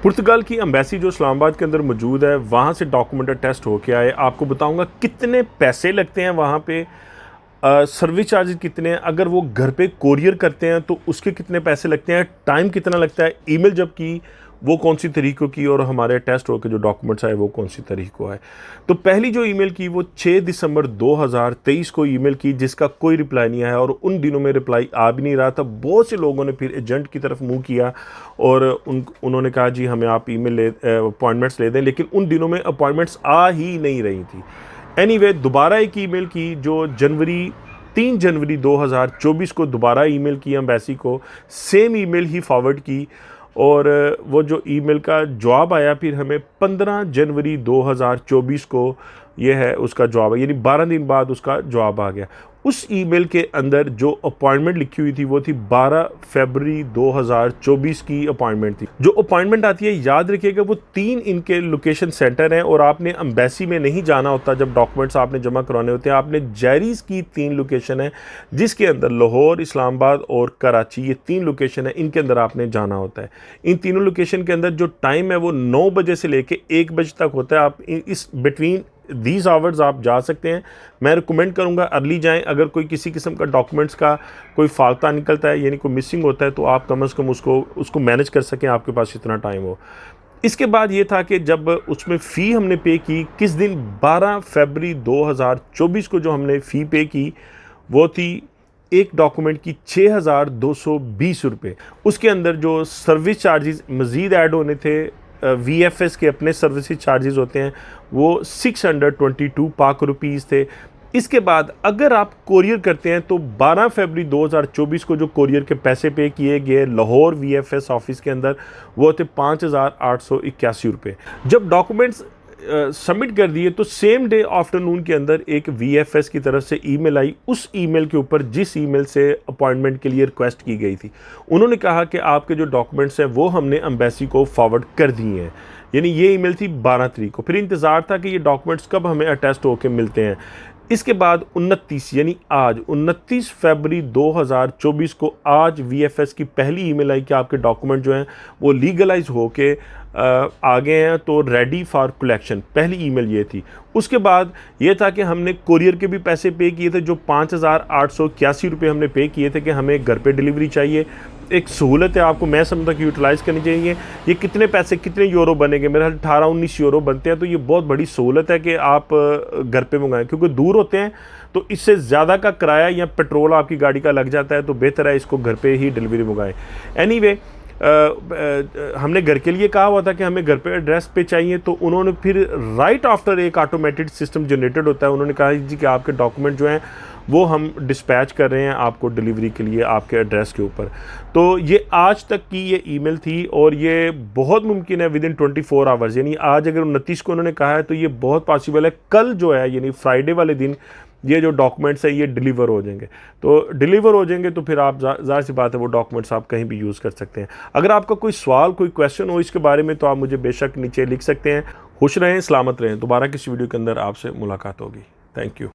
पुर्तगाल की एम्बेसी जो इस्लामाबाद के अंदर मौजूद है, वहाँ से डॉक्यूमेंट टेस्ट होके आए। आपको बताऊंगा कितने पैसे लगते हैं वहाँ पे, सर्विस चार्जेस कितने हैं, अगर वो घर पे कोरियर करते हैं तो उसके कितने पैसे लगते हैं, टाइम कितना लगता है, ईमेल जब की वो कौन सी तरीक़ों की, और हमारे टेस्ट होकर जो डॉक्यूमेंट्स आए वो कौन सी तारीख को आए। तो पहली जो ईमेल की वो 6 दिसंबर 2023 को ईमेल की, जिसका कोई रिप्लाई नहीं आया, और उन दिनों में रिप्लाई आ भी नहीं रहा था। बहुत से लोगों ने फिर एजेंट की तरफ मुँह किया और उन्होंने कहा जी हमें आप ईमेल अपॉइंटमेंट्स ले दें, लेकिन उन दिनों में अपॉइंटमेंट्स आ ही नहीं रही थी। एनीवे दोबारा एक ईमेल की जो 3 जनवरी 2024 को दोबारा ईमेल की एम्बेसी को, सेम ईमेल ही फॉरवर्ड की, और वो जो ईमेल का जवाब आया फिर हमें 15 जनवरी 2024 को ये है उसका जवाब, यानी 12 दिन बाद उसका जवाब आ गया। उस ईमेल के अंदर जो अपॉइंटमेंट लिखी हुई थी वो थी 12 फरवरी 2024 की अपॉइंटमेंट थी। जो अपॉइंटमेंट आती है याद रखिएगा वो 3 इनके लोकेशन सेंटर हैं, और आपने एम्बेसी में नहीं जाना होता जब डॉक्यूमेंट्स आपने जमा करवाने होते हैं। आपने जैरीज़ की 3 लोकेशन है, जिसके अंदर लाहौर, इस्लामाबाद और कराची, ये 3 लोकेशन है, इनके अंदर आपने जाना होता है। इन तीनों लोकेशन के अंदर जो टाइम है वो 9 बजे से लेके 1 बजे तक होता है। आप इस बिटवीन दीज आवर्स आप जा सकते हैं। मैं रिकमेंड करूंगा अर्ली जाएं। अगर कोई किसी किस्म का डॉक्यूमेंट्स का कोई फाल्ता निकलता है, यानी कोई मिसिंग होता है, तो आप कम से कम उसको मैनेज कर सकें, आपके पास इतना टाइम हो। इसके बाद ये था कि जब उसमें फ़ी हमने पे की किस दिन, 12 फरवरी 2024 को जो हमने फ़ी पे की वो थी एक डॉक्यूमेंट की 6220 रुपये। उसके अंदर जो सर्विस चार्जेस मज़ीद ऐड होने थे, VFS के अपने सर्विस चार्जेस होते हैं, वो 622 पाक रुपीज़ थे। इसके बाद अगर आप कोरियर करते हैं तो 12 फरवरी 2024 को जो कोरियर के पैसे पे किए गए लाहौर VFS ऑफिस के अंदर वो थे 5881 रुपये। जब डॉक्यूमेंट्स सबमिट कर दिए तो सेम डे आफ्टरनून के अंदर एक VFS की तरफ से ईमेल आई, उस ईमेल के ऊपर जिस ईमेल से अपॉइंटमेंट के लिए रिक्वेस्ट की गई थी। उन्होंने कहा कि आपके जो डॉक्यूमेंट्स हैं वो हमने एम्बेसी को फॉरवर्ड कर दिए हैं, यानी ये ईमेल थी 12 तारीख को। फिर इंतज़ार था कि ये डॉक्यूमेंट्स कब हमें अटेस्ट होकर मिलते हैं। इसके बाद 29 यानी आज 29 फरवरी 2024 को आज VFS की पहली ईमेल आई कि आपके डॉक्यूमेंट जो हैं वो लीगलाइज होके आ गए हैं, तो रेडी फॉर कलेक्शन। पहली ईमेल ये थी। उसके बाद ये था कि हमने कोरियर के भी पैसे पे किए थे, जो 5881 रुपये हमने पे किए थे कि हमें घर पे डिलीवरी चाहिए। एक सहूलत है, आपको मैं समझता कि यूटिलाइज़ करनी चाहिए। ये कितने पैसे, कितने यूरो बनेंगे, मेरे ख्याल 18-19 यूरो बनते हैं, तो ये बहुत बड़ी सहूलत है कि आप घर पे मंगाएं, क्योंकि दूर होते हैं तो इससे ज़्यादा का किराया या पेट्रोल आपकी गाड़ी का लग जाता है, तो बेहतर है इसको घर पे ही डिलीवरी मंगाएं। एनीवे हमने घर के लिए कहा हुआ था कि हमें घर पे एड्रेस पे चाहिए, तो उन्होंने फिर राइट आफ्टर एक ऑटोमेटेड सिस्टम जनरेटेड होता है, उन्होंने कहा जी कि आपके डॉक्यूमेंट जो हैं वो हम डिस्पैच कर रहे हैं आपको डिलीवरी के लिए आपके एड्रेस के ऊपर। तो ये आज तक की ये ईमेल थी, और ये बहुत मुमकिन है विद इन 24 आवर्स, यानी आज अगर 29 को उन्होंने कहा है तो ये बहुत पॉसिबल है कल जो है यानी फ्राइडे वाले दिन ये जो डॉक्यूमेंट्स है ये डिलीवर हो जाएंगे। तो डिलीवर हो जाएंगे तो फिर आप ज़ाहिर सी बात है वो डॉक्यूमेंट्स आप कहीं भी यूज़ कर सकते हैं। अगर आपका कोई सवाल, कोई क्वेश्चन हो इसके बारे में तो आप मुझे बेशक नीचे लिख सकते हैं। खुश रहें, सलामत रहें। दोबारा किसी वीडियो के अंदर आपसे मुलाकात होगी। Thank you.